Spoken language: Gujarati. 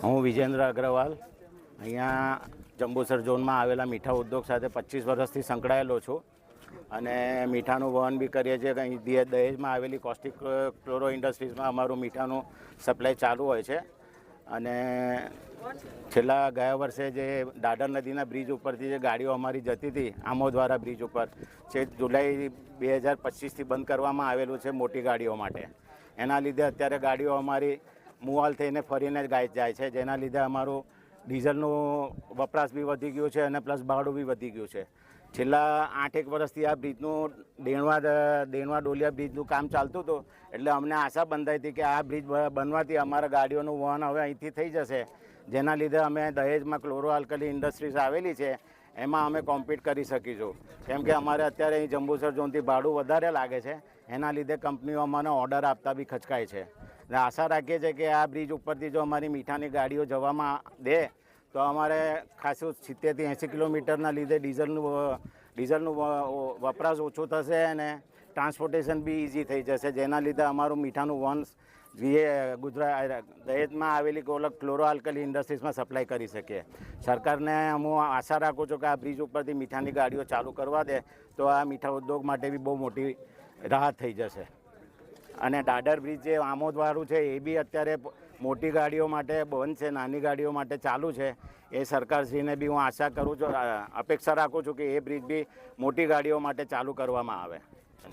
હું વિજેન્દ્ર અગ્રવાલ અહીંયા જંબુસર ઝોનમાં આવેલા મીઠા ઉદ્યોગ સાથે 25 વર્ષથી સંકળાયેલો છું અને મીઠાનું વહન બી કરીએ છીએ. અહીં દહેજમાં આવેલી કોસ્ટિક ક્લોરો ઇન્ડસ્ટ્રીઝમાં અમારું મીઠાનું સપ્લાય ચાલુ હોય છે. અને છેલ્લા ગયા વર્ષે જે દાદર નદીના બ્રિજ ઉપરથી જે ગાડીઓ અમારી જતી હતી આમોદવારા બ્રિજ ઉપર, જે જુલાઈ 2025થી બંધ કરવામાં આવેલું છે મોટી ગાડીઓ માટે. એના લીધે અત્યારે ગાડીઓ અમારી મુવાલ થઈને ફરીને જાય છે, જેના લીધે અમારું ડીઝલનું વપરાશ બી વધી ગયું છે અને પ્લસ ભાડું બી વધી ગયું છે. છેલ્લા 8-1 વર્ષથી આ બ્રિજનું દેણવા ડોલિયા બ્રિજનું કામ ચાલતું હતું, એટલે અમને આશા બંધાઈ હતી કે આ બ્રિજ બનવાથી અમારા ગાડીઓનું વહન હવે અહીંથી થઈ જશે, જેના લીધે અમે દહેજમાં ક્લોરો આલ્કલી ઇન્ડસ્ટ્રીઝ આવેલી છે એમાં અમે કોમ્પિટ કરી શકીશું. કેમ કે અમારે અત્યારે અહીં જંબુસર ઝોનથી ભાડું વધારે લાગે છે, એના લીધે કંપનીઓ અમને ઓર્ડર આપતા બી ખચકાય છે. આશા રાખીએ છીએ કે આ બ્રિજ ઉપરથી જો અમારી મીઠાની ગાડીઓ જવામાં દે તો અમારે ખાસું 70થી 80 કિલોમીટરના લીધે ડીઝલનું વપરાશ ઓછો થશે અને ટ્રાન્સપોર્ટેશન બી ઇઝી થઈ જશે, જેના લીધે અમારું મીઠાનું વહન દહેજમાં આવેલી ક્લોરો આલ્કલી ઇન્ડસ્ટ્રીઝમાં સપ્લાય કરી શકીએ. સરકારને હું આશા રાખું છું કે આ બ્રિજ ઉપરથી મીઠાની ગાડીઓ ચાલુ કરવા દે તો આ મીઠા ઉદ્યોગ માટે બી બહુ મોટી રાહત થઈ જશે. અને દાદર બ્રિજ જે આમોદવાળું છે એ બી અત્યારે મોટી ગાડીઓ માટે બંધ છે, નાની ગાડીઓ માટે ચાલુ છે. એ સરકારશ્રીને બી હું આશા કરું છું, અપેક્ષા રાખું છું કે એ બ્રિજ બી મોટી ગાડીઓ માટે ચાલુ કરવામાં આવે.